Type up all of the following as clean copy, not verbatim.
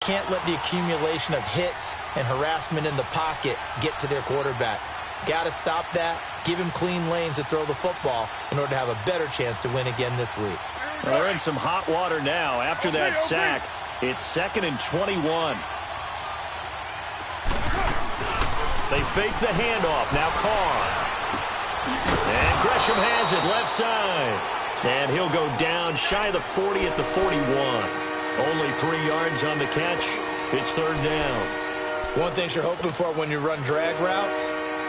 can't let the accumulation of hits and harassment in the pocket get to their quarterback. Got to stop that, give him clean lanes to throw the football in order to have a better chance to win again this week. Well, they're in some hot water now after that sack. It's 2nd and 21. They fake the handoff. Now Carr. And Gresham has it left side. And he'll go down shy of the 40 at the 41. Only 3 yards on the catch. It's 3rd down. One thing you're hoping for when you run drag routes,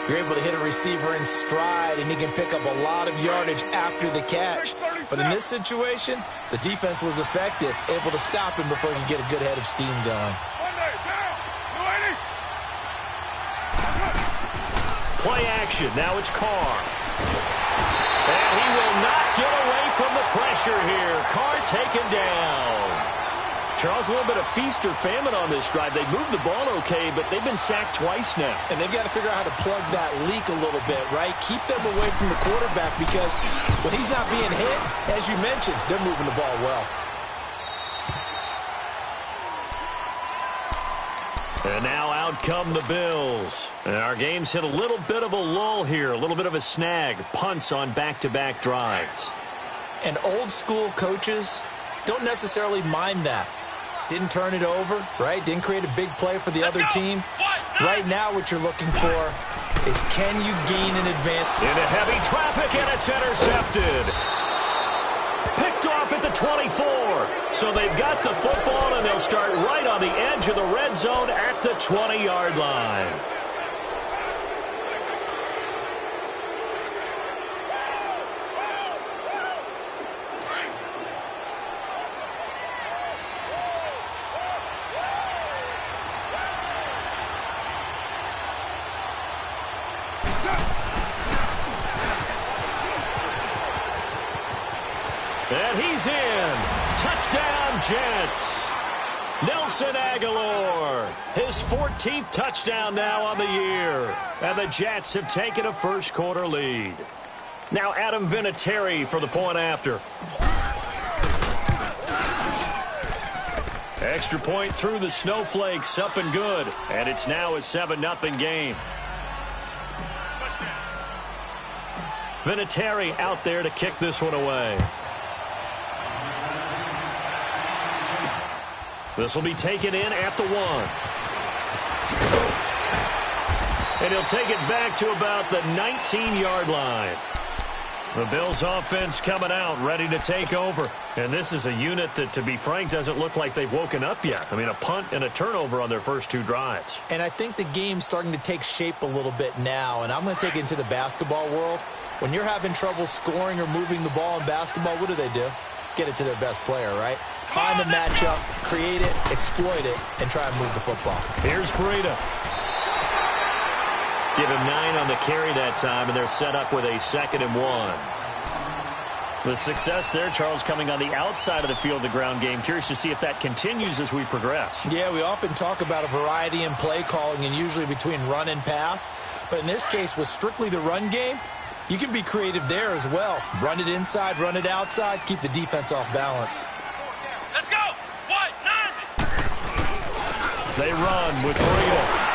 you're able to hit a receiver in stride, and he can pick up a lot of yardage after the catch. But in this situation, the defense was effective, able to stop him before he could get a good head of steam going. Play action. Now it's Carr. And he will not get away from the pressure here. Carr taken down. Charles, a little bit of feast or famine on this drive. They moved the ball okay, but they've been sacked twice now. And they've got to figure out how to plug that leak a little bit, right? Keep them away from the quarterback because when he's not being hit, as you mentioned, they're moving the ball well. And now out come the Bills. And our game's hit a little bit of a lull here, a little bit of a snag. Punts on back-to-back drives. And old school coaches don't necessarily mind that. Didn't turn it over, right? Didn't create a big play for the other team. Right now what you're looking for is can you gain an advantage? Into heavy traffic, and it's intercepted. Picked off at the 24. So they've got the football, and they'll start right on the edge of the red zone at the 20-yard line. And he's in. Touchdown, Jets. Nelson Aguilar, his 14th touchdown now on the year. And the Jets have taken a first-quarter lead. Now Adam Vinatieri for the point after. Extra point through the snowflakes, up and good. And it's now a 7-0 game. Vinatieri out there to kick this one away. This will be taken in at the 1. And he'll take it back to about the 19-yard line. The Bills offense coming out, ready to take over. And this is a unit that, to be frank, doesn't look like they've woken up yet. I mean, a punt and a turnover on their first 2 drives. And I think the game's starting to take shape a little bit now. And I'm going to take it into the basketball world. When you're having trouble scoring or moving the ball in basketball, what do? Get it to their best player, right? Find a matchup, create it, exploit it, and try and move the football. Here's Breida. Give him 9 on the carry that time, and they're set up with a 2nd and 1. The success there, Charles, coming on the outside of the field, the ground game. Curious to see if that continues as we progress. Yeah, we often talk about a variety in play calling and usually between run and pass. But in this case, with strictly the run game, you can be creative there as well. Run it inside, run it outside, keep the defense off balance. Let's go! White, 9! They run with Breida.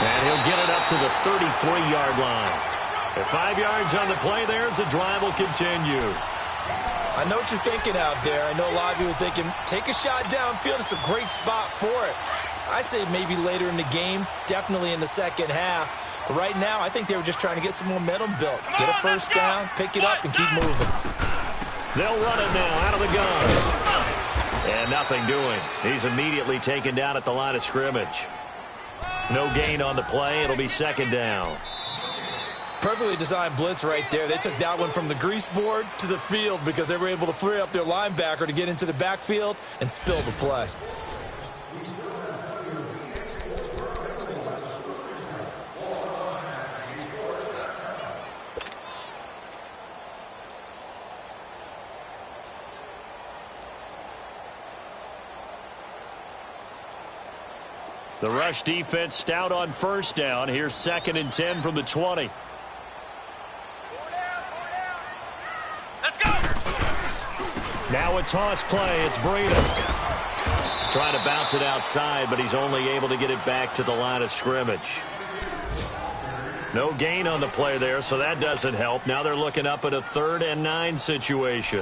And he'll get it up to the 33-yard line. At 5 yards on the play there, the drive will continue. I know what you're thinking out there. I know a lot of you are thinking, take a shot downfield. It's a great spot for it. I'd say maybe later in the game, definitely in the second half. But right now, I think they were just trying to get some momentum built. Get a first down, pick it up, and keep moving. They'll run it now out of the gun. And nothing doing. He's immediately taken down at the line of scrimmage. No gain on the play. It'll be 2nd down. Perfectly designed blitz right there. They took that one from the grease board to the field because they were able to free up their linebacker to get into the backfield and spill the play. The rush defense stout on first down. Here's 2nd and 10 from the 20. Let's go! Now a toss play. It's Breida. Trying to bounce it outside, but he's only able to get it back to the line of scrimmage. No gain on the play there, so that doesn't help. Now they're looking up at a 3rd and 9 situation.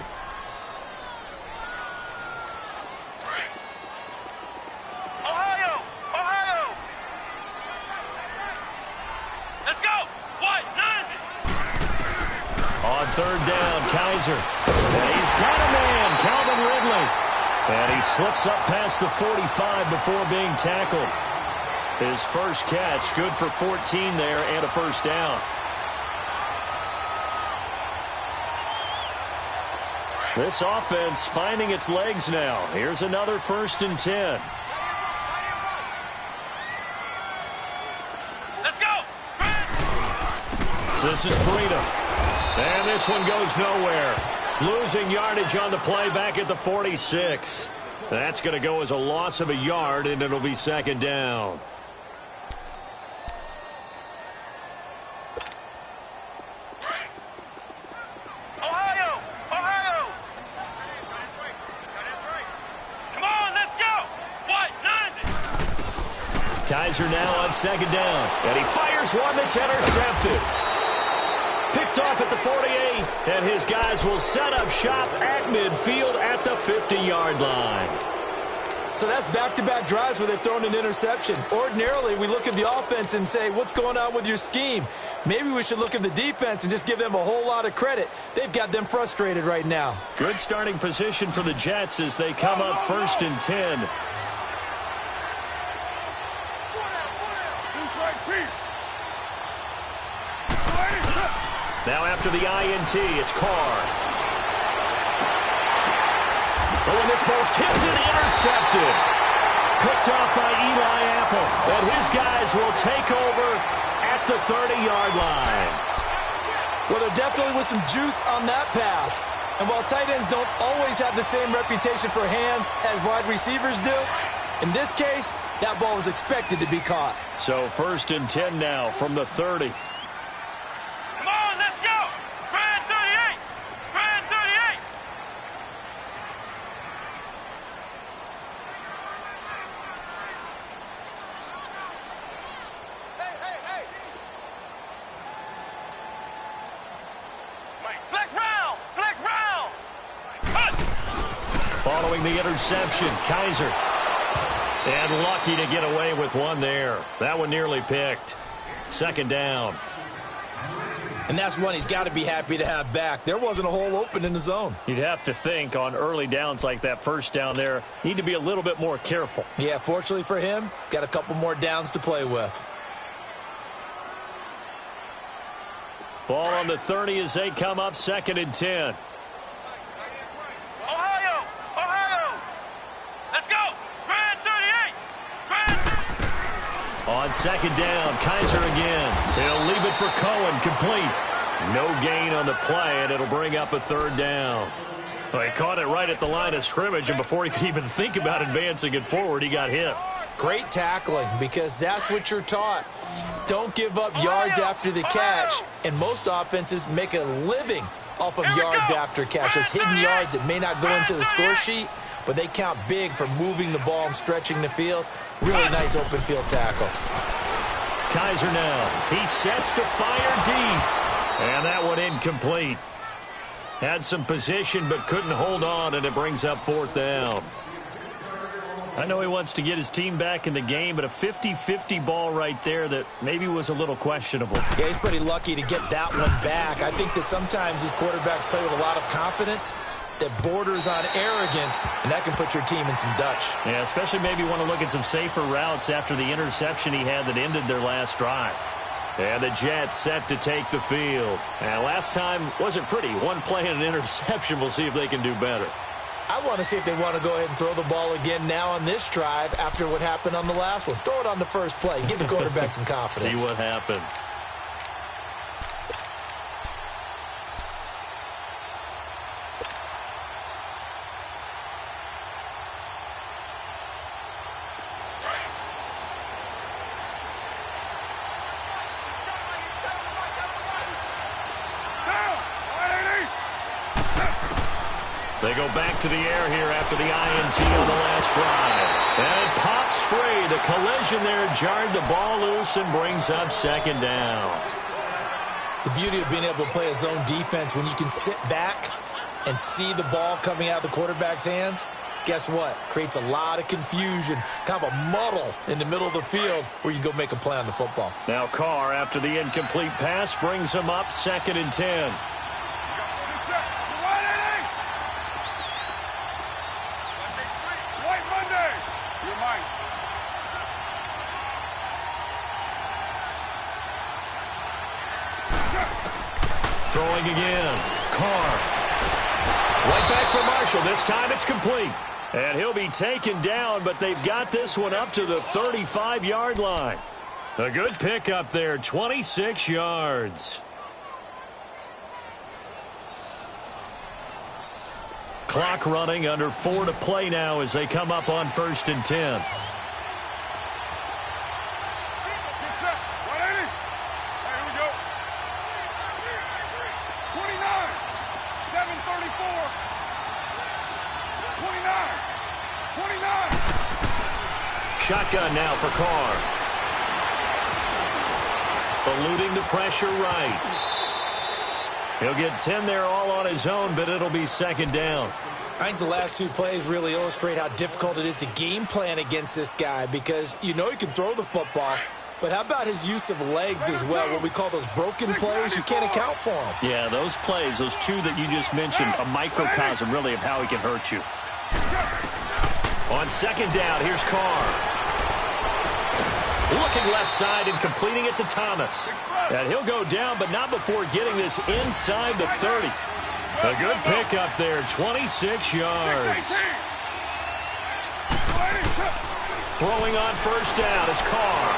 Ohio! Ohio! Let's go! What? 90! On 3rd down, Kaiser. And he's got a man, Calvin Ridley. And he slips up past the 45 before being tackled. His first catch, good for 14 there and a first down. This offense finding its legs now. Here's another 1st and 10. Let's go! This is Breida. And this one goes nowhere. Losing yardage on the play back at the 46. That's going to go as a loss of a yard, and it'll be 2nd down. Ohio! Ohio! Come on, let's go! What? 90! Kaiser now on 2nd down. And he fires one that's intercepted. Picked off at the 48, and his guys will set up shop at midfield at the 50-yard line. So that's back-to-back drives where they've thrown an interception. Ordinarily, we look at the offense and say, what's going on with your scheme? Maybe we should look at the defense and just give them a whole lot of credit. They've got them frustrated right now. Good starting position for the Jets as they come up 1st and 10. Now after the INT, it's Carr. Oh, and this ball's tipped and intercepted. Picked off by Eli Apple. And his guys will take over at the 30-yard line. Well, there definitely was some juice on that pass. And while tight ends don't always have the same reputation for hands as wide receivers do, in this case, that ball was expected to be caught. So 1st and 10 now from the 30. Come on, let's go! Brand 38! Brand 38! Hey! Flex round! Flex round! Cut! Following the interception, Kaiser. And lucky to get away with one there. That one nearly picked. 2nd down. And that's one he's got to be happy to have back. There wasn't a hole open in the zone. You'd have to think on early downs like that 1st down there, need to be a little bit more careful. Yeah, fortunately for him, got a couple more downs to play with. Ball on the 30 as they come up 2nd and 10. Ohio! Ohio! Let's go! Brand 38! Brand... On 2nd down, Kaiser again. He'll leave it for Cohen, complete. No gain on the play, and it'll bring up a 3rd down. Well, he caught it right at the line of scrimmage, and before he could even think about advancing it forward, he got hit. Great tackling, because that's what you're taught. Don't give up yards after the catch, and most offenses make a living off of yards after catch. Those hidden yards that may not go into the score sheet, but they count big for moving the ball and stretching the field. Really nice open field tackle. Kaiser now. He sets to fire deep. And that one incomplete. Had some position but couldn't hold on, and it brings up 4th down. I know he wants to get his team back in the game, but a 50-50 ball right there that maybe was a little questionable. Yeah, he's pretty lucky to get that one back. I think that sometimes these quarterbacks play with a lot of confidence that borders on arrogance, and that can put your team in some Dutch. Yeah, especially maybe want to look at some safer routes after the interception he had that ended their last drive. And the Jets set to take the field. And last time wasn't pretty. One play and an interception. We'll see if they can do better. I want to see if they want to go ahead and throw the ball again now on this drive after what happened on the last one. Throw it on the first play. Give the quarterback some confidence. See what happens. They go back to the air here after the INT on the last drive. And it pops free. The collision there jarred the ball loose and brings up second down. The beauty of being able to play a zone defense when you can sit back and see the ball coming out of the quarterback's hands, guess what? Creates a lot of confusion, kind of a muddle in the middle of the field where you can go make a play on the football. Now Carr, after the incomplete pass, brings him up 2nd and 10. Throwing again. Carr. Right back for Marshall. This time it's complete. And he'll be taken down, but they've got this one up to the 35-yard line. A good pickup there, 26 yards. Clock running, under 4 to play now as they come up on 1st and 10. Shotgun now for Carr. Eluding the pressure right. He'll get 10 there all on his own, but it'll be 2nd down. I think the last 2 plays really illustrate how difficult it is to game plan against this guy because you know he can throw the football, but how about his use of legs as well, what we call those broken plays? You can't account for them. Yeah, those plays, those 2 that you just mentioned, a microcosm really of how he can hurt you. On 2nd down, here's Carr. Looking left side and completing it to Thomas. And he'll go down, but not before getting this inside the 30. A good pickup there, 26 yards. Throwing on 1st down is Carr.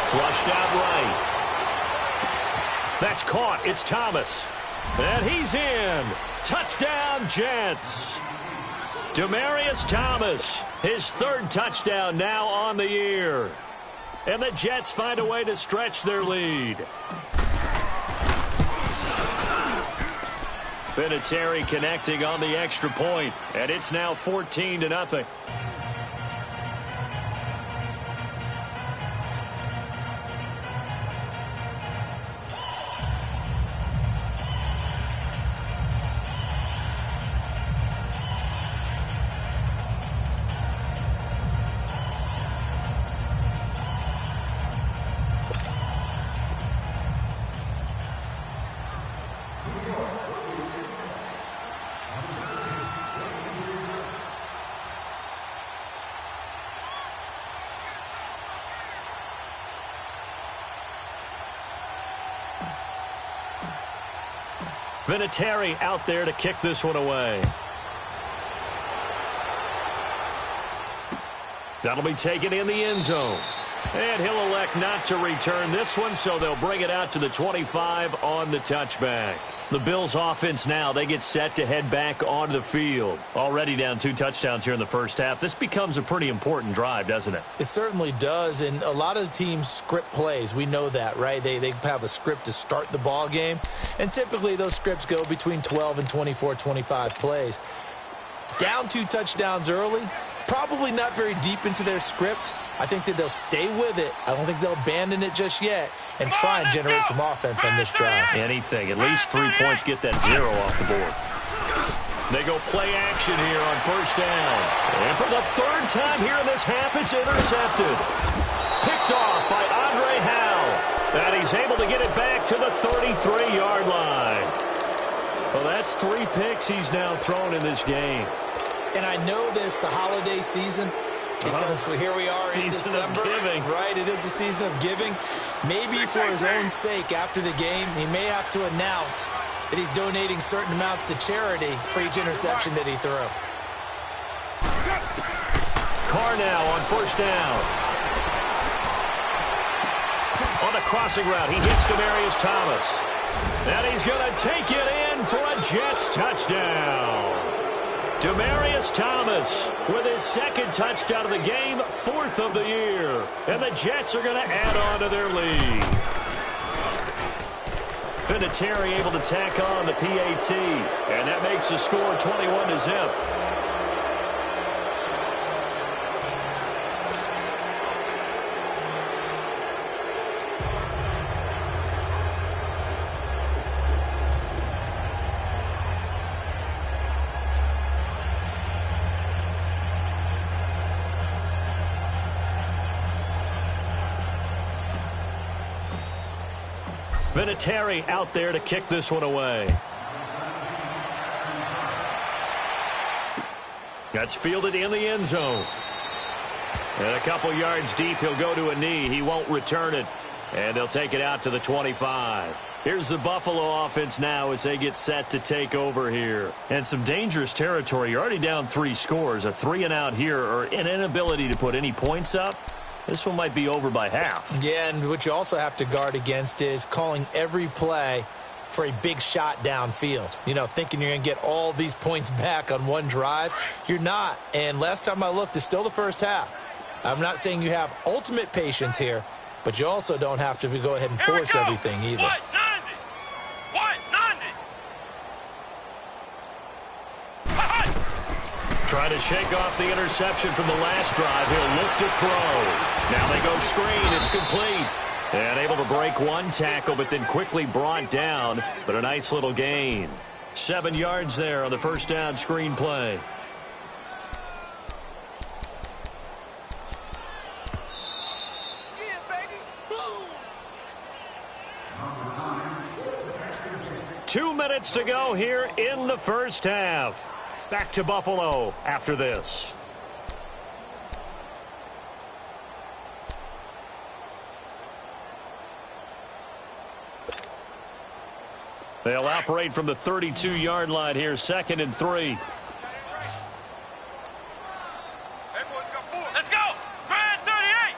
Flushed out right. That's caught. It's Thomas. And he's in. Touchdown, Jets. Demaryius Thomas, his 3rd touchdown now on the year. And the Jets find a way to stretch their lead. Vinatieri connecting on the extra point, and it's now 14-0. Vinatieri out there to kick this one away. That'll be taken in the end zone. And he'll elect not to return this one, so they'll bring it out to the 25 on the touchback. The Bills offense now, they get set to head back onto the field. Already down 2 touchdowns here in the first half. This becomes a pretty important drive, doesn't it? It certainly does, and a lot of the teams script plays. We know that, right? They have a script to start the ball game, and typically those scripts go between 12 and 24, 25 plays. Down 2 touchdowns early, probably not very deep into their script. I think that they'll stay with it. I don't think they'll abandon it just yet and try and generate some offense on this drive. Anything. At least 3 points, get that 0 off the board. They go play action here on 1st down. And for the 3rd time here in this half, it's intercepted. Picked off by Andre Howell. And he's able to get it back to the 33-yard line. Well, that's 3 picks he's now thrown in this game. And I know this, the holiday season, because here we are in December, right? It is the season of giving. Maybe for his own sake, after the game, he may have to announce that he's donating certain amounts to charity for each interception that he threw. Carr now on 1st down. On the crossing route, he hits Demaryius Thomas. And he's going to take it in for a Jets touchdown. Demaryius Thomas with his 2nd touchdown of the game, 4th of the year. And the Jets are going to add on to their lead. Vinatieri able to tack on the PAT, and that makes the score 21-0. Vinatieri out there to kick this one away. That's fielded in the end zone. And a couple yards deep, he'll go to a knee. He won't return it. And they'll take it out to the 25. Here's the Buffalo offense now as they get set to take over here. And some dangerous territory. You're already down 3 scores. A 3-and-out here, or an inability to put any points up. This one might be over by half. Yeah, and what you also have to guard against is calling every play for a big shot downfield. You know, thinking you're going to get all these points back on one drive. You're not. And last time I looked, it's still the first half. I'm not saying you have ultimate patience here, but you also don't have to go ahead and force everything either. What? 90. Trying to shake off the interception from the last drive. He'll look to throw. Now they go screen. It's complete. And able to break one tackle, but then quickly brought down. But a nice little gain. 7 yards there on the first down screen play. Yeah, baby. Boom. 2 minutes to go here in the first half. Back to Buffalo after this. They'll operate from the 32-yard line here, 2nd and 3. Hey, boys, got 4. Let's go. Grand 38.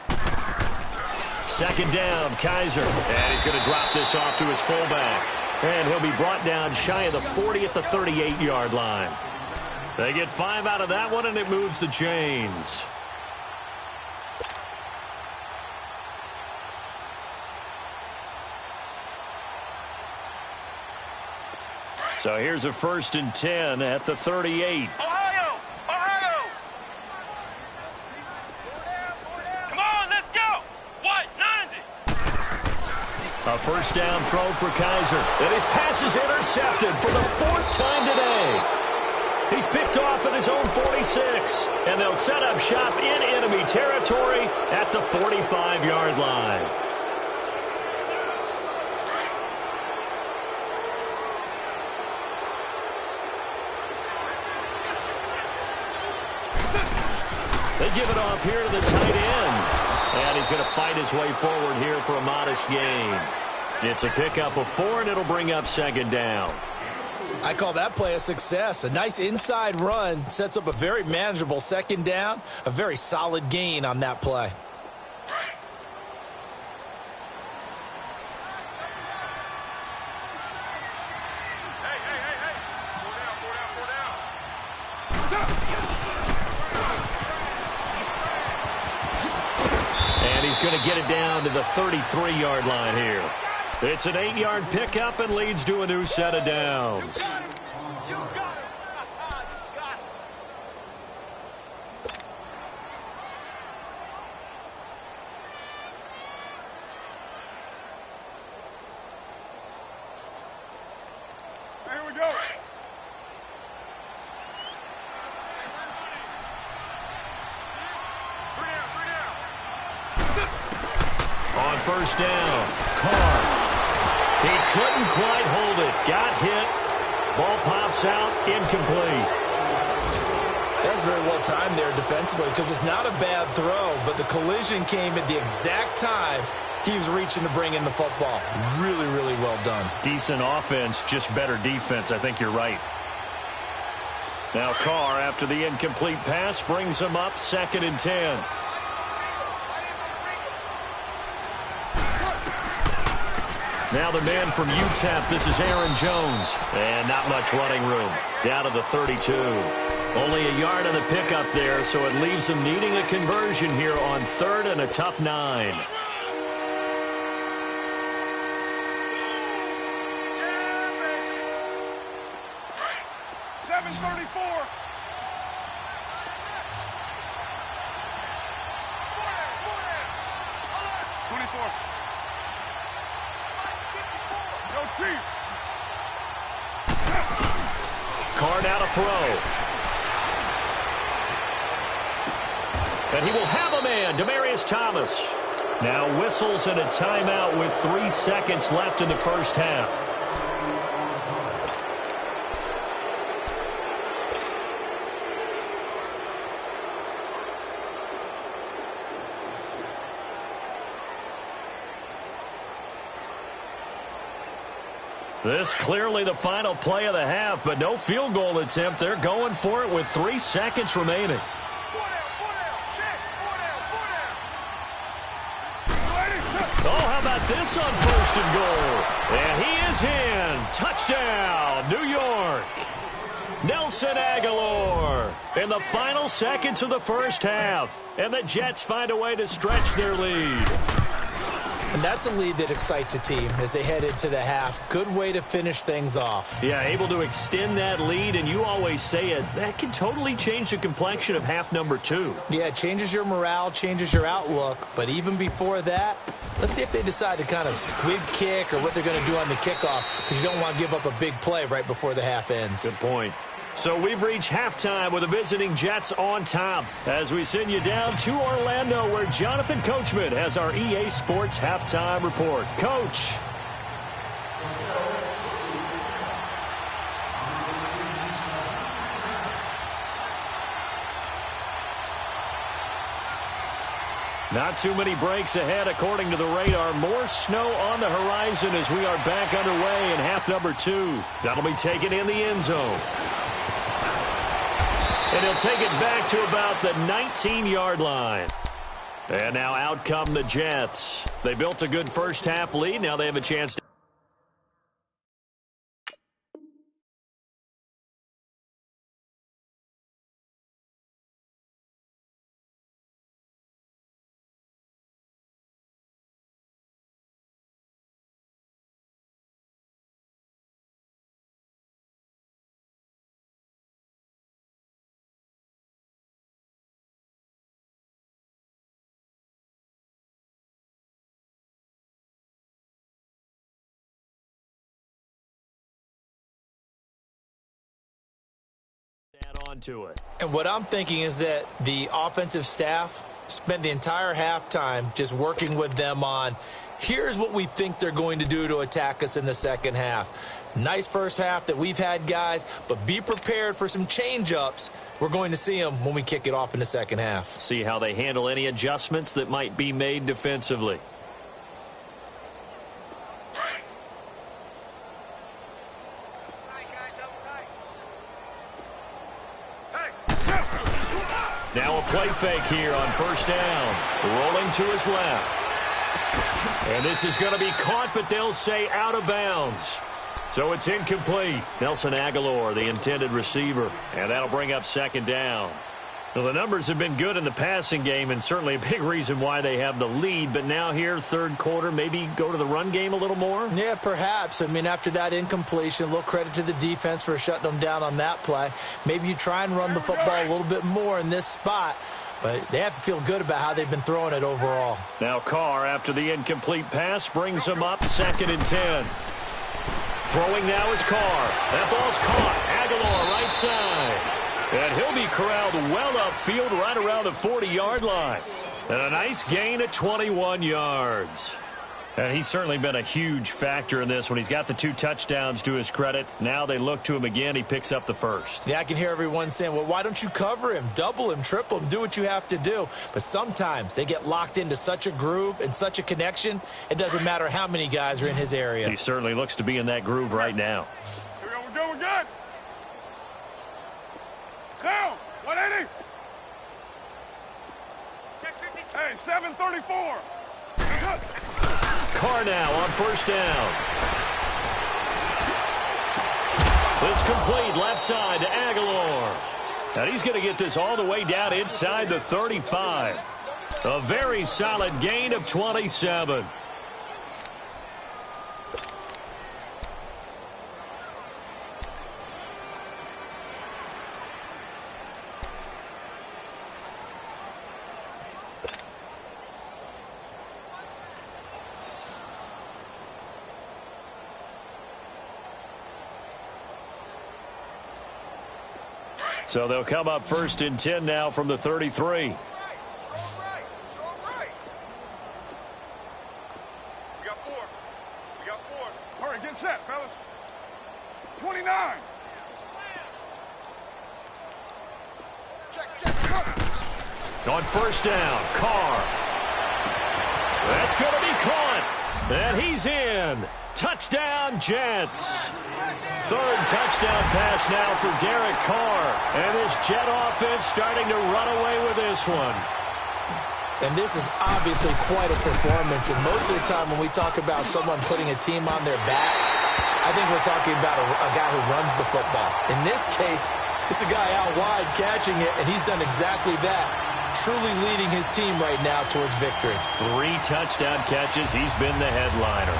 2nd down, Kaiser. And he's going to drop this off to his fullback. And he'll be brought down shy of the 40 at the 38-yard line. They get 5 out of that one, and it moves the chains. So here's a 1st and 10 at the 38. Ohio. Come on, let's go. What? 90. A first down throw for Kaiser. And his pass is intercepted for the 4th time today. He's picked off at his own 46. And they'll set up shop in enemy territory at the 45-yard line. They give it off here to the tight end. And he's going to fight his way forward here for a modest gain. It's a pickup of 4, and it'll bring up 2nd down. I call that play a success. A nice inside run sets up a very manageable 2nd down. A very solid gain on that play. Hey. 4 down. And he's going to get it down to the 33-yard line here. It's an 8-yard pickup and leads to a new set of downs. You got it. Here we go. On first down, Carr. He couldn't quite hold it. Got hit. Ball pops out. Incomplete. That's very well timed there defensively because it's not a bad throw, but the collision came at the exact time he was reaching to bring in the football. Really, really well done. Decent offense, just better defense. I think you're right. Now Carr, after the incomplete pass, brings him up 2nd and 10. Now the man from UTEP, this is Aaron Jones. And not much running room. Down to the 32. Only a yard on the pickup there, so it leaves him needing a conversion here on 3rd and a tough 9. 7:34. 24. Go Chief. Carr now to throw. And he will have a man, Demaryius Thomas. Now whistles and a timeout with 3 seconds left in the first half. This clearly the final play of the half, but no field goal attempt. They're going for it with 3 seconds remaining. Oh, how about this on 1st and goal? And he is in. Touchdown, New York. Nelson Aguilar in the final seconds of the first half. And the Jets find a way to stretch their lead. And that's a lead that excites a team as they head into the half. Good way to finish things off. Yeah, able to extend that lead, and you always say it, that can totally change the complexion of half number 2. Yeah, it changes your morale, changes your outlook. But even before that, let's see if they decide to kind of squib kick or what they're going to do on the kickoff, because you don't want to give up a big play right before the half ends. Good point. So we've reached halftime with the visiting Jets on top as we send you down to Orlando where Jonathan Coachman has our EA Sports halftime report. Coach. Not too many breaks ahead according to the radar. More snow on the horizon as we are back underway in half number 2. That'll be taken in the end zone. And he'll take it back to about the 19-yard line. And now out come the Jets. They built a good first half lead. Now they have a chance to... onto it. And what I'm thinking is that the offensive staff spent the entire halftime just working with them on, here's what we think they're going to do to attack us in the second half. Nice first half that we've had, guys, but be prepared for some change-ups. We're going to see them when we kick it off in the second half. See how they handle any adjustments that might be made defensively. Now a play fake here on first down. Rolling to his left. And this is going to be caught, but they'll say out of bounds. So it's incomplete. Nelson Aguilar, the intended receiver. And that'll bring up second down. Well, the numbers have been good in the passing game and certainly a big reason why they have the lead. But now here, third quarter, maybe go to the run game a little more? Yeah, perhaps. I mean, after that incompletion, a little credit to the defense for shutting them down on that play. Maybe you try and run the football a little bit more in this spot. But they have to feel good about how they've been throwing it overall. Now Carr, after the incomplete pass, brings them up 2nd and 10. Throwing now is Carr. That ball's caught. Aguilar right side. And he'll be corralled well upfield right around the 40-yard line. And a nice gain at 21 yards. And he's certainly been a huge factor in this when he's got the 2 touchdowns to his credit. Now they look to him again. He picks up the first. Yeah, I can hear everyone saying, well, why don't you cover him, double him, triple him, do what you have to do. But sometimes they get locked into such a groove and such a connection, it doesn't matter how many guys are in his area. He certainly looks to be in that groove right now. Here we go, we're good. Down, 180. Hey, 734. Carr now on first down. This complete left side to Aguilar. And he's going to get this all the way down inside the 35. A very solid gain of 27. So they'll come up 1st and 10 now from the 33. We got 4. All right, get set, fellas. 29. On 1st down, Carr. That's going to be caught. And he's in. Touchdown, Jets. 3rd touchdown pass now for Derek Carr. And this Jet offense starting to run away with this one. And this is obviously quite a performance. And most of the time when we talk about someone putting a team on their back, I think we're talking about a guy who runs the football. In this case, it's a guy out wide catching it, and he's done exactly that. Truly leading his team right now towards victory. 3 touchdown catches. He's been the headliner.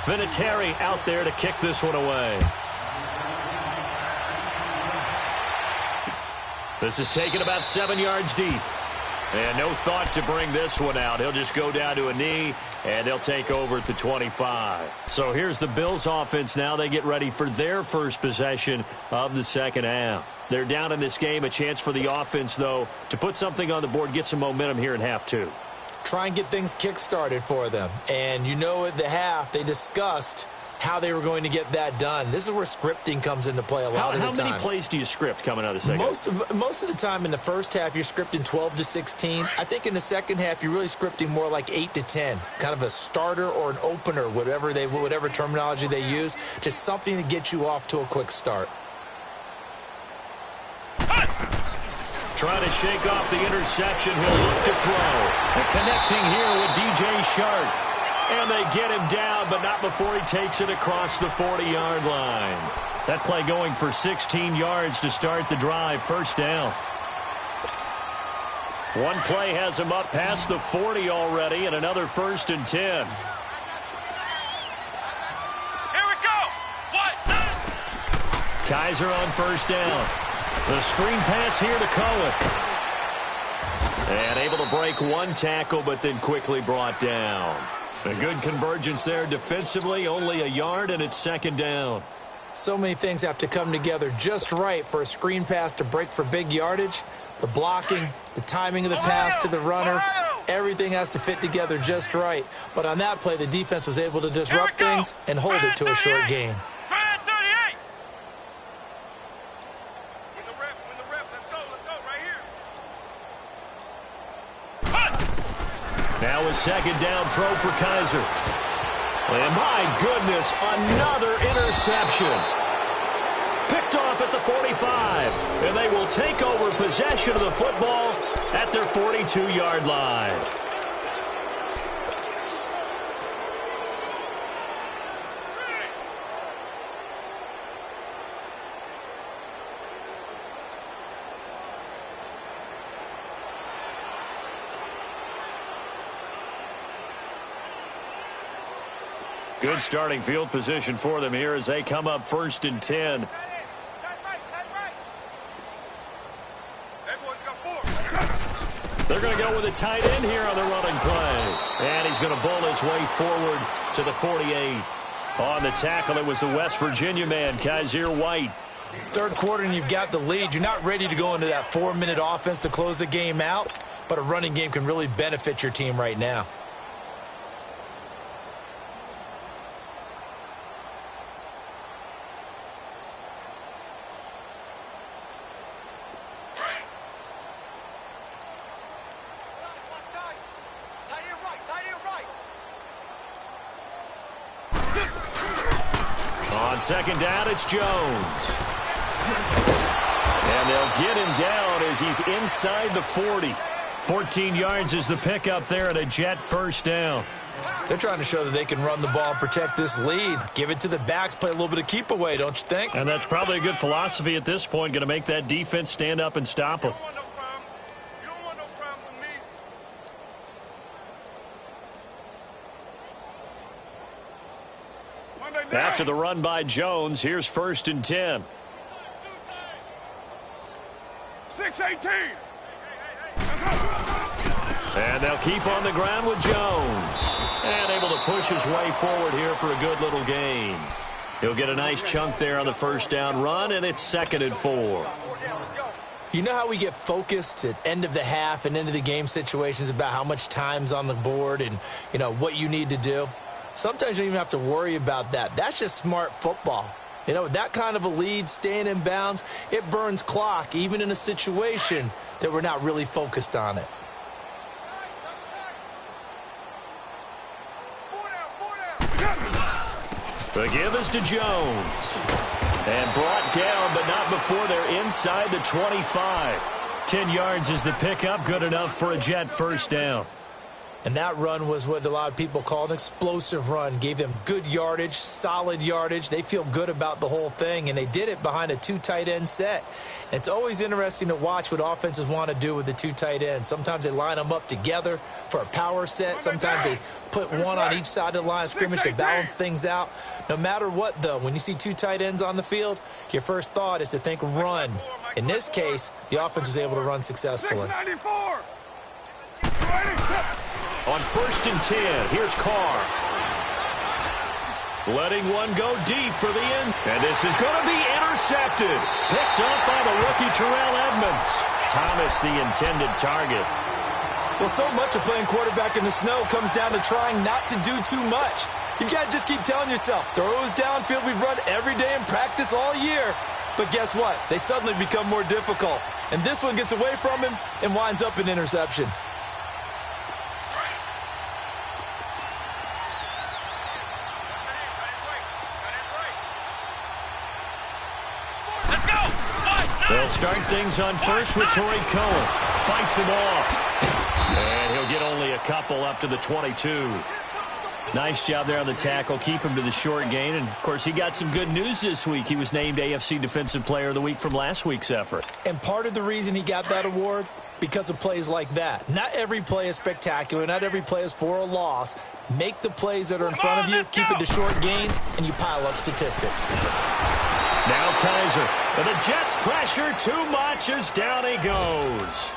Vinatieri out there to kick this one away. This is taken about 7 yards deep. And no thought to bring this one out. He'll just go down to a knee, and they'll take over at the 25. So here's the Bills offense now. They get ready for their first possession of the second half. They're down in this game. A chance for the offense, though, to put something on the board, get some momentum here in half 2. Try and get things kick-started for them. And you know at the half, they discussed how they were going to get that done. This is where scripting comes into play a lot of the time. How many plays do you script coming out of the second half? Most of the time in the first half, you're scripting 12 to 16. I think in the second half, you're really scripting more like 8 to 10. Kind of a starter or an opener, whatever terminology they use. Just something to get you off to a quick start. Trying to shake off the interception. He'll look to throw. And connecting here with DJ Shark. And they get him down, but not before he takes it across the 40-yard line. That play going for 16 yards to start the drive. 1st down. One play has him up past the 40 already, and another 1st and 10. Here we go. What? Kaiser on 1st down. The screen pass here to Cohen. And able to break one tackle, but then quickly brought down. A good convergence there defensively, only a yard, and it's 2nd down. So many things have to come together just right for a screen pass to break for big yardage. The blocking, the timing of the pass to the runner, everything has to fit together just right. But on that play, the defense was able to disrupt things and hold it to a short gain. Now a 2nd down throw for Kaiser. And my goodness, another interception. Picked off at the 45. And they will take over possession of the football at their 42-yard line. Good starting field position for them here as they come up 1st and 10. They're going to go with a tight end here on the running play. And he's going to bull his way forward to the 48. On the tackle, it was the West Virginia man, Kaiser White. 3rd quarter and you've got the lead. You're not ready to go into that 4-minute offense to close the game out, but a running game can really benefit your team right now. On 2nd down, it's Jones. And they'll get him down as he's inside the 40. 14 yards is the pickup there and a Jet 1st down. They're trying to show that they can run the ball and protect this lead. Give it to the backs, play a little bit of keep away, don't you think? And that's probably a good philosophy at this point, going to make that defense stand up and stop them. After the run by Jones, here's 1st and 10. 6-18. And they'll keep on the ground with Jones. And able to push his way forward here for a good little gain. He'll get a nice chunk there on the first down run, and it's 2nd and 4. You know how we get focused at end of the half and into the game situations about how much time's on the board and, what you need to do? Sometimes you don't even have to worry about that. That's just smart football. With that kind of a lead, staying in bounds, it burns clock, even in a situation that we're not really focused on it. The give is to Jones. And brought down, but not before they're inside the 25. 10 yards is the pickup, good enough for a Jet first down. And that run was what a lot of people call an explosive run. Gave them good yardage, solid yardage. They feel good about the whole thing, and they did it behind a 2 tight end set. And it's always interesting to watch what offenses want to do with the 2 tight ends. Sometimes they line them up together for a power set. Sometimes they put one on each side of the line of scrimmage to balance things out. No matter what, though, when you see 2 tight ends on the field, your first thought is to think run. In this case, the offense was able to run successfully. On 1st and 10, here's Carr. Letting one go deep for the end. And this is going to be intercepted. Picked up by the rookie Terrell Edmonds. Thomas the intended target. Well, so much of playing quarterback in the snow comes down to trying not to do too much. You've got to just keep telling yourself, throws downfield we've run every day in practice all year. But guess what? They suddenly become more difficult. And this one gets away from him and winds up an interception. They'll start things on first with Torrey Cohen. Fights him off. And he'll get only a couple up to the 22. Nice job there on the tackle. Keep him to the short gain. And, of course, he got some good news this week. He was named AFC Defensive Player of the Week from last week's effort. And part of the reason he got that award, because of plays like that. Not every play is spectacular. Not every play is for a loss. Make the plays that are in front of you, keep it to short gains, and you pile up statistics. Now Kaiser. But the Jets pressure too much as down he goes.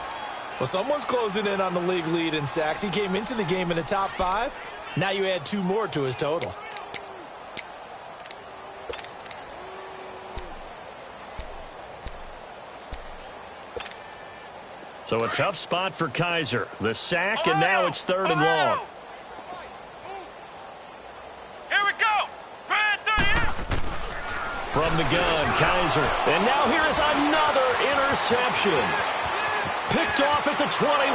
Well, someone's closing in on the league lead in sacks. He came into the game in the top 5. Now you add 2 more to his total. So a tough spot for Kaiser. The sack, and now it's 3rd and long. Here we go. From the gun, Kaiser. And now here is another interception. Picked off at the 21.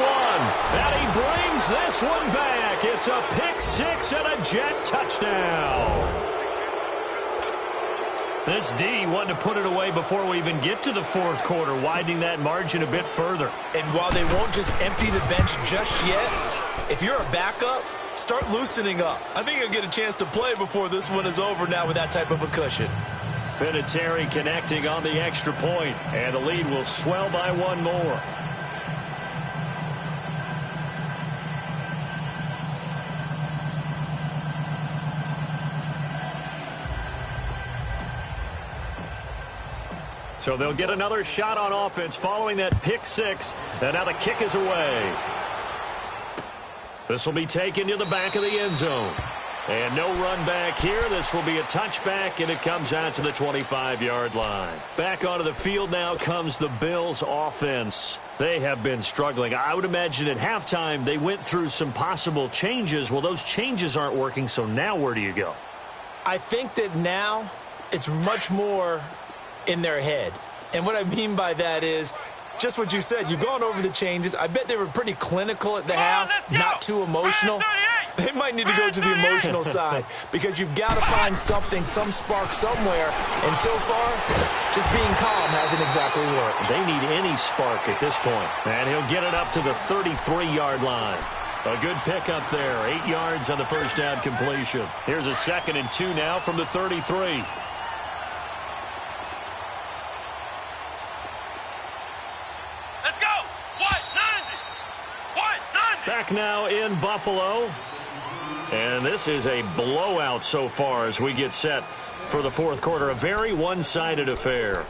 And he brings this one back. It's a pick 6 and a Jet touchdown. This D wanted to put it away before we even get to the 4th quarter, widening that margin a bit further. And while they won't just empty the bench just yet, if you're a backup, start loosening up. I think you'll get a chance to play before this one is over now with that type of a cushion. Vinatieri connecting on the extra point, and the lead will swell by 1 more. So they'll get another shot on offense following that pick 6, and now the kick is away. This will be taken to the back of the end zone. And no run back here. This will be a touchback, and it comes out to the 25-yard line. Back onto the field now comes the Bills' offense. They have been struggling. I would imagine at halftime they went through some possible changes. Well, those changes aren't working, so now where do you go? I think that now it's much more in their head. And what I mean by that is just what you said. You've gone over the changes. I bet they were pretty clinical at the half, not too emotional. They might need to go to the emotional side because you've got to find something, some spark somewhere. And so far, just being calm hasn't exactly worked. They need any spark at this point. And he'll get it up to the 33-yard line. A good pickup there. 8 yards on the first down completion. Here's a 2nd and 2 now from the 33. Let's go. What? 90. Back now in Buffalo. And this is a blowout so far as we get set for the 4th quarter. A very one-sided affair.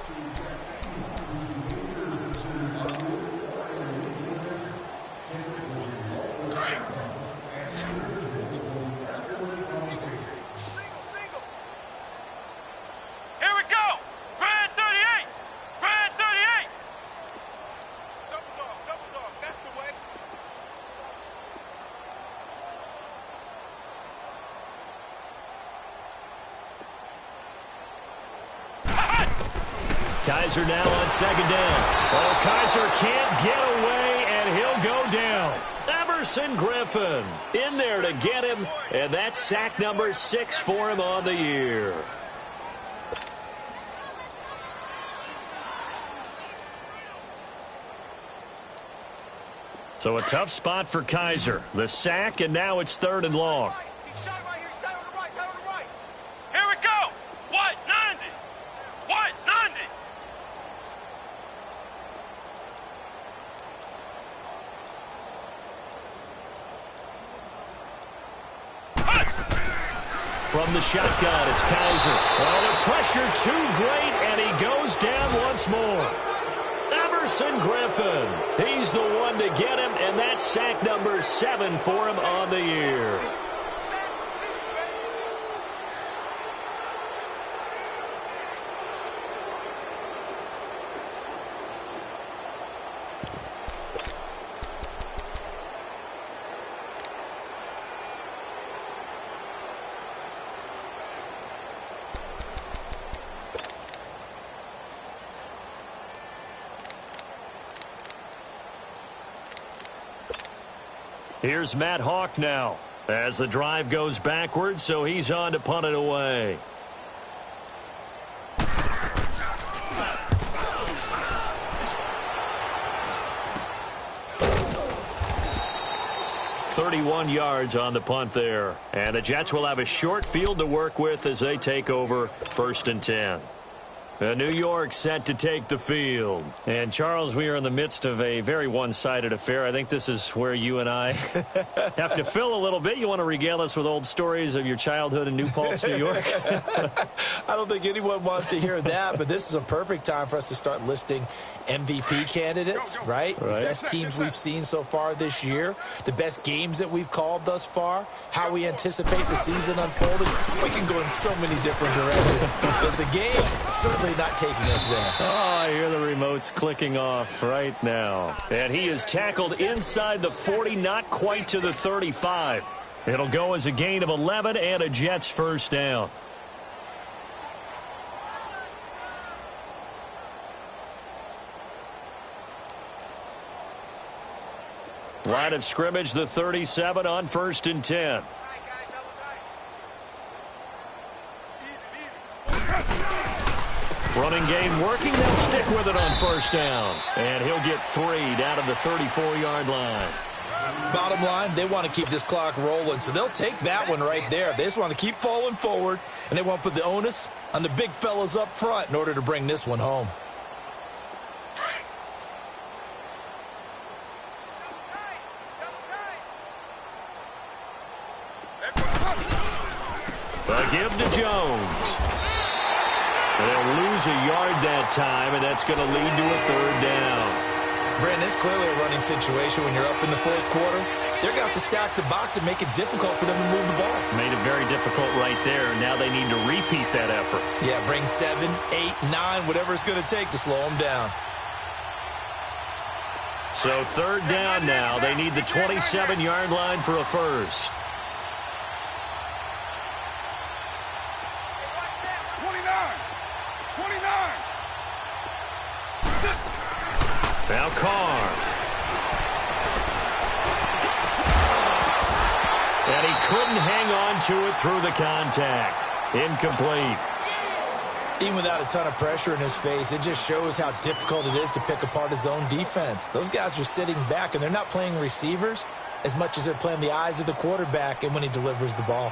Kaiser now on second down. Oh, Kaiser can't get away, and he'll go down. Everson Griffin in there to get him, and that's sack number 6 for him on the year. So a tough spot for Kaiser. The sack, and now it's 3rd and long. Here we go. White 90. White 90. From the shotgun, it's Kaiser. Oh, the pressure too great, and he goes down once more. Everson Griffin. He's the one to get him, and that's sack number 7 for him on the year. Here's Matt Hawk now as the drive goes backwards, so he's on to punt it away. "31 yards on the punt there. And the Jets will have a short field to work with as they take over 1st and 10. New York set to take the field. And, Charles, we are in the midst of a very one-sided affair. I think this is where you and I have to fill a little bit. You want to regale us with old stories of your childhood in New Paltz, New York? I don't think anyone wants to hear that, but this is a perfect time for us to start listing MVP candidates, right? The best teams we've seen so far this year, the best games that we've called thus far, how we anticipate the season unfolding. We can go in so many different directions because the game certainly not taking us there. Oh, I hear the remotes clicking off right now. And he is tackled inside the 40, not quite to the 35. It'll go as a gain of 11 and a Jets first down. Line of scrimmage, the 37 on 1st and 10. Running game working. They'll stick with it on 1st down. And he'll get 3 down to the 34-yard line. Bottom line, they want to keep this clock rolling, so they'll take that one right there. They just want to keep falling forward, and they want to put the onus on the big fellas up front in order to bring this one home. A give to Jones. They'll lose a yard that time, and that's going to lead to a 3rd down. Brandon, it's clearly a running situation when you're up in the 4th quarter. They're going to have to stack the box and make it difficult for them to move the ball. Made it very difficult right there. Now they need to repeat that effort. Yeah, bring 7, 8, 9, whatever it's going to take to slow them down. So 3rd down now. They need the 27-yard line for a first. Now Carr. And he couldn't hang on to it through the contact. Incomplete. Even without a ton of pressure in his face, it just shows how difficult it is to pick apart his own defense. Those guys are sitting back, and they're not playing receivers as much as they're playing the eyes of the quarterback and when he delivers the ball.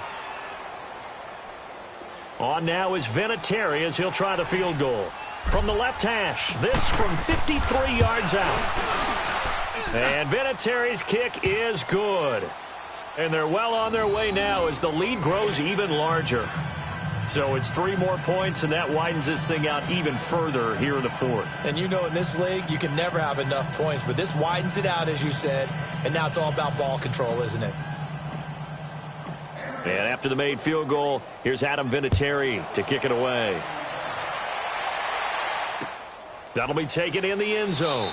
On now is Vinatieri as he'll try the field goal. From the left hash, this from 53 yards out. And Vinatieri's kick is good. And they're well on their way now as the lead grows even larger. So it's 3 more points, and that widens this thing out even further here in the 4th. And you know in this league, you can never have enough points, but this widens it out, as you said, and now it's all about ball control, isn't it? And after the made field goal, here's Adam Vinatieri to kick it away. That'll be taken in the end zone.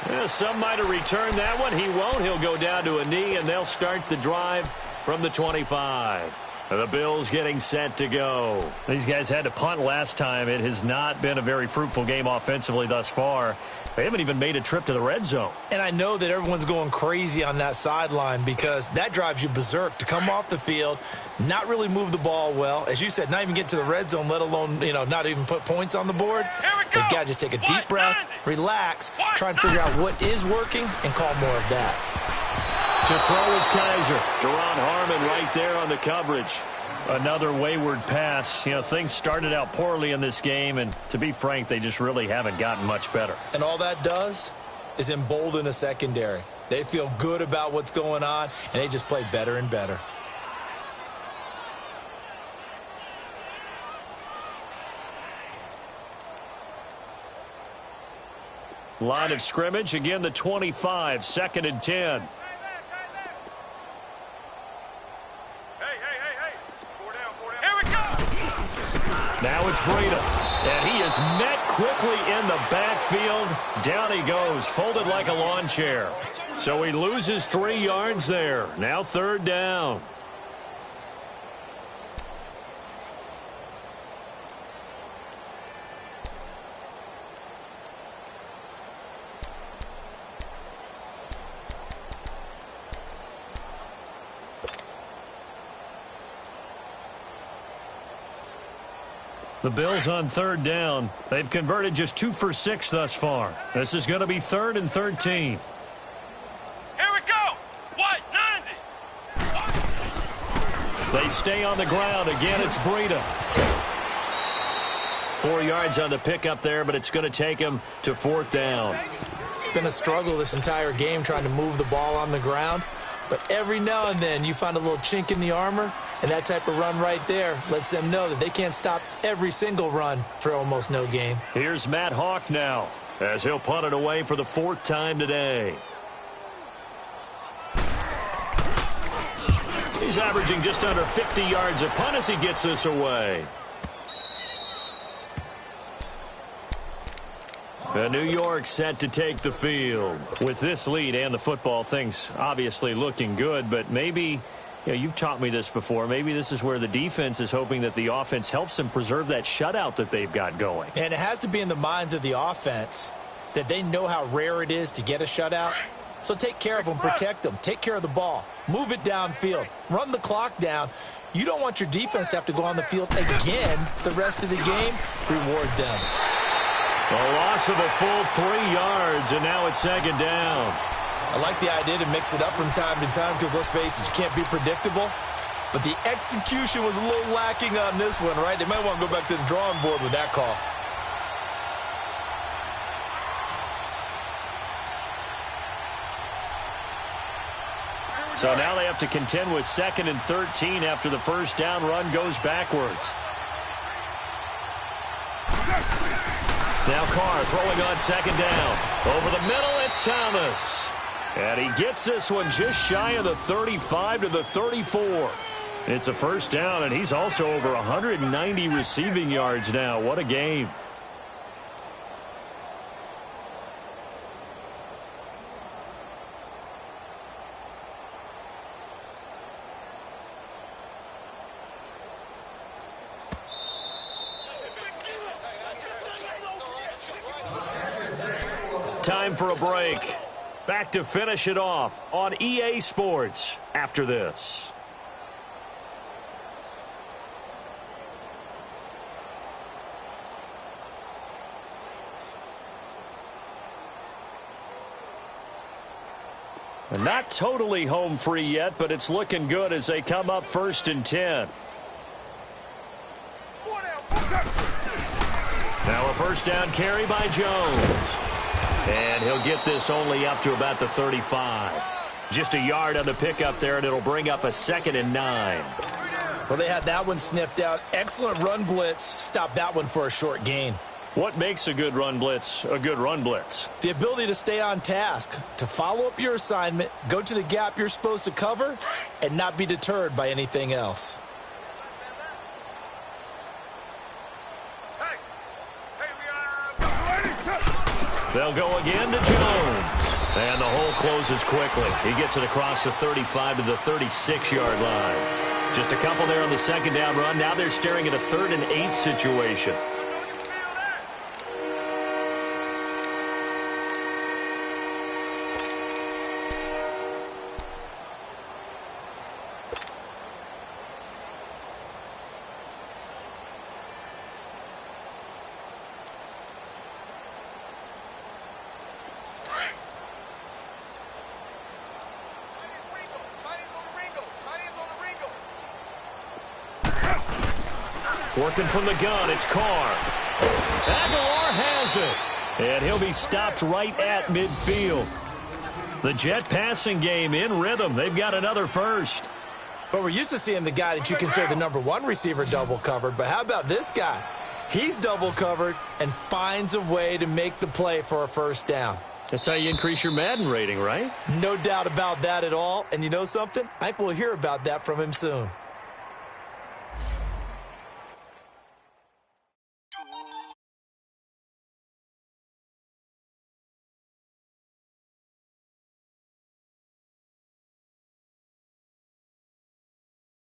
Yeah, some might have returned that one. He won't. He'll go down to a knee, and they'll start the drive from the 25. The Bills getting set to go. These guys had to punt last time. It has not been a very fruitful game offensively thus far. They haven't even made a trip to the red zone. And I know that everyone's going crazy on that sideline because that drives you berserk to come off the field, not really move the ball well. As you said, not even get to the red zone, let alone, not even put points on the board. They've got to just take a deep breath, relax, try and figure out what is working, and call more of that. To throw is Kaiser. Deron Harmon right there on the coverage. Another wayward pass. Things started out poorly in this game, and to be frank, they just really haven't gotten much better. And all that does is embolden a secondary. They feel good about what's going on, and they just play better and better. Line of scrimmage, again the 25, 2nd and 10. Now it's Breida, and he is met quickly in the backfield. Down he goes, folded like a lawn chair. So he loses 3 yards there. Now 3rd down. The Bills on 3rd down. They've converted just 2 for 6 thus far. This is going to be 3rd and 13. Here we go. White 90. They stay on the ground. Again, it's Breida. 4 yards on the pickup there, but it's going to take him to 4th down. It's been a struggle this entire game trying to move the ball on the ground. But every now and then you find a little chink in the armor, and that type of run right there lets them know that they can't stop every single run for almost no gain. Here's Matt Hawk now as he'll punt it away for the 4th time today. He's averaging just under 50 yards a punt as he gets this away. New York set to take the field. With this lead and the football, things obviously looking good, but maybe, you've taught me this before, maybe this is where the defense is hoping that the offense helps them preserve that shutout that they've got going. And it has to be in the minds of the offense that they know how rare it is to get a shutout. So take care of them, protect them, take care of the ball, move it downfield, run the clock down. You don't want your defense to have to go on the field again the rest of the game. Reward them. A loss of a full 3 yards, and now it's 2nd down. I like the idea to mix it up from time to time because, let's face it, you can't be predictable. But the execution was a little lacking on this one, right? They might want to go back to the drawing board with that call. So now they have to contend with 2nd and 13 after the 1st down run goes backwards. Now Carr throwing on 2nd down. Over the middle, it's Thomas. And he gets this one just shy of the 35 to the 34. It's a 1st down, and he's also over 190 receiving yards now. What a game. Time for a break. Back to finish it off on EA Sports after this. And not totally home free yet, but it's looking good as they come up 1st and 10. Now a 1st down carry by Jones. And he'll get this only up to about the 35. Just a yard on the pickup there, and it'll bring up a 2nd and 9. Well, they had that one sniffed out. Excellent run blitz. Stop that one for a short gain. What makes a good run blitz a good run blitz? The ability to stay on task, to follow up your assignment, go to the gap you're supposed to cover, and not be deterred by anything else. They'll go again to Jones. And the hole closes quickly. He gets it across the 35 to the 36-yard line. Just a couple there on the second down run. Now they're staring at a 3rd and 8 situation. Working from the gun, it's Carr. Aguilar has it. And he'll be stopped right at midfield. The Jet passing game in rhythm. They've got another first. But we're used to seeing the guy that you consider the #1 receiver double covered. But how about this guy? He's double covered and finds a way to make the play for a first down. That's how you increase your Madden rating, right? No doubt about that at all. And you know something? I think we'll hear about that from him soon.